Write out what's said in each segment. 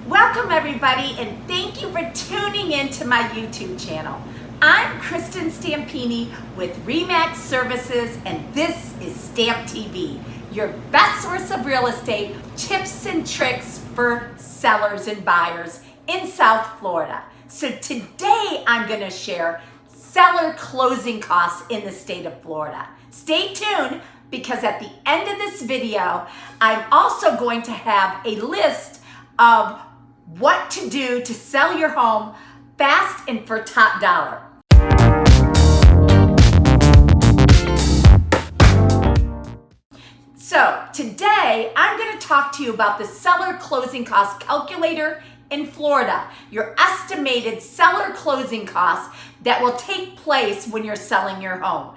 Welcome everybody, and thank you for tuning into my YouTube channel. I'm Kristin Stampini with RE/MAX Services, and this is StampTV, your best source of real estate tips and tricks for sellers and buyers in South Florida. So today I'm going to share seller closing costs in the state of Florida. Stay tuned, because at the end of this video, I'm also going to have a list of what to do to sell your home fast and for top dollar. So today I'm going to talk to you about the seller closing cost calculator in Florida, your estimated seller closing costs that will take place when you're selling your home.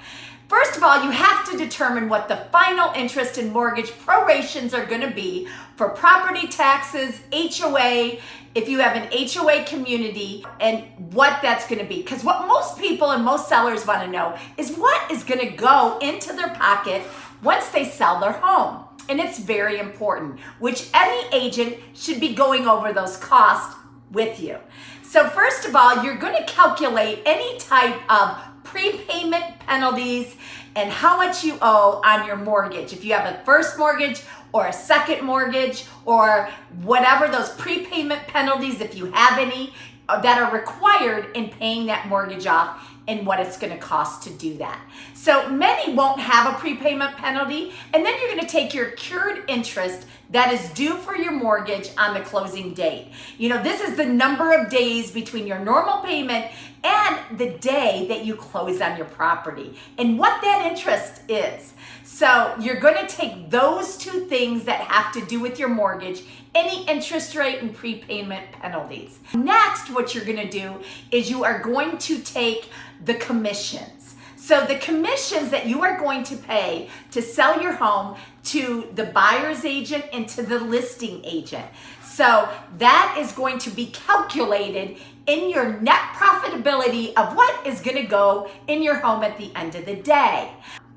First of all, you have to determine what the final interest and mortgage prorations are going to be for property taxes, HOA, if you have an HOA community, and what that's going to be. Because what most people and most sellers want to know is what is going to go into their pocket once they sell their home. And it's very important, which any agent should be going over those costs with you. So first of all, you're going to calculate any type of prepayment penalties and how much you owe on your mortgage. If you have a first mortgage or a second mortgage or whatever, those prepayment penalties, if you have any, that are required in paying that mortgage off and what it's going to cost to do that. So many won't have a prepayment penalty, and then you're going to take your accrued interest that is due for your mortgage on the closing date. You know, this is the number of days between your normal payment and the day that you close on your property and what that interest is. So you're going to take those two things that have to do with your mortgage, any interest rate and prepayment penalties. Next, what you're going to do is you are going to take the commissions. So the commissions that you are going to pay to sell your home to the buyer's agent and to the listing agent. So that is going to be calculated in your net profitability of what is going to go in your home at the end of the day.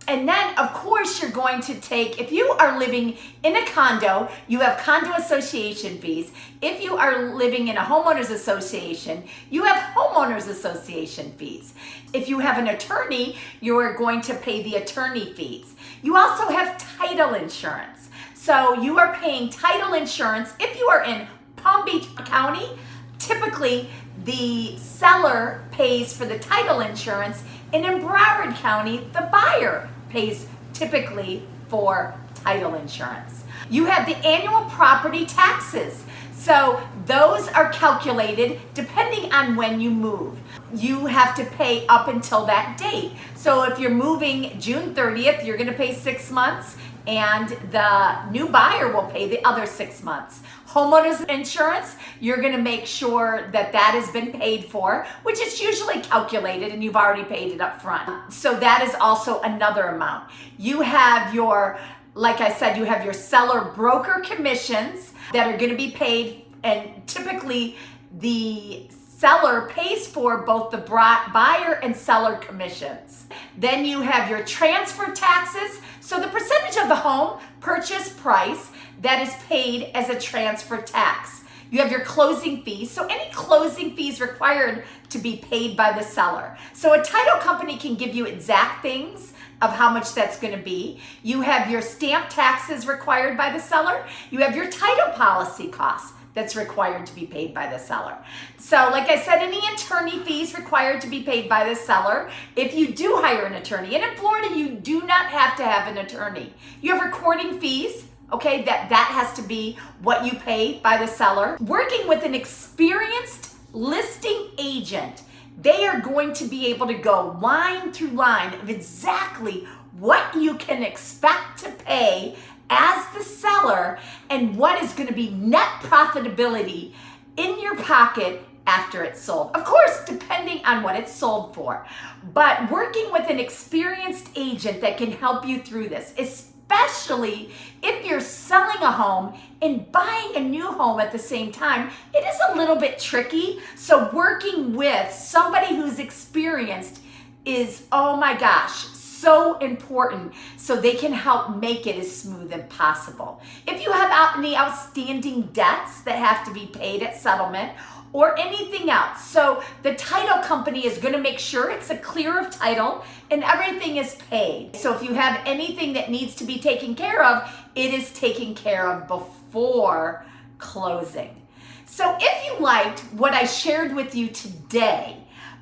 And then, of course, you're going to take, if you are living in a condo, you have condo association fees. If you are living in a homeowners association, you have homeowners association fees. If you have an attorney, you are going to pay the attorney fees. You also have title insurance. So you are paying title insurance. If you are in Palm Beach County, typically the seller pays for the title insurance, and in Broward County, the buyer pays typically for title insurance. You have the annual property taxes. So those are calculated depending on when you move. You have to pay up until that date. So if you're moving June 30th, you're going to pay 6 months, and the new buyer will pay the other 6 months. Homeowners insurance, you're going to make sure that that has been paid for, which is usually calculated and you've already paid it up front. So that is also another amount. You have your, like I said, you have your seller broker commissions that are going to be paid, and typically the seller pays for both the buyer and seller commissions. Then you have your transfer taxes. So the percentage of the home purchase price that is paid as a transfer tax. You have your closing fees. So any closing fees required to be paid by the seller. So a title company can give you exact things of how much that's going to be. You have your stamp taxes required by the seller. You have your title policy costs that's required to be paid by the seller. So like I said, any attorney fees required to be paid by the seller if you do hire an attorney. And in Florida, you do not have to have an attorney. You have recording fees, okay, that has to be what you pay by the seller. Working with an experienced listing agent, they are going to be able to go line through line of exactly what you can expect to pay as the seller and what is going to be net profitability in your pocket after it's sold. Of course, depending on what it's sold for. But working with an experienced agent that can help you through this, especially if you're selling a home and buying a new home at the same time, it is a little bit tricky. So working with somebody who's experienced is, oh my gosh, so important so they can help make it as smooth as possible. If you have any outstanding debts that have to be paid at settlement or anything else, so the title company is going to make sure it's a clear of title and everything is paid. So if you have anything that needs to be taken care of, it is taken care of before closing. So if you liked what I shared with you today,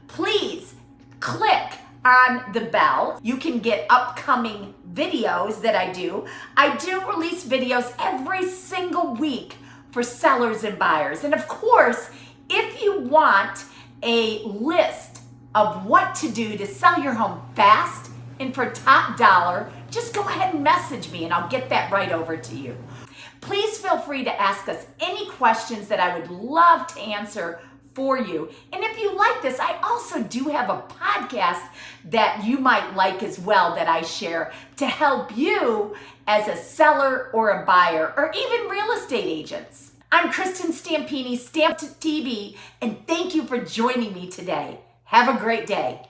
please click on the bell. You can get upcoming videos that I do. I do release videos every single week for sellers and buyers. And of course, if you want a list of what to do to sell your home fast and for top dollar, just go ahead and message me and I'll get that right over to you. Please feel free to ask us any questions that I would love to answer for you. And if you like this, I also do have a podcast that you might like as well that I share to help you as a seller or a buyer or even real estate agents. I'm Kristin Stampini, StampTV, and thank you for joining me today. Have a great day.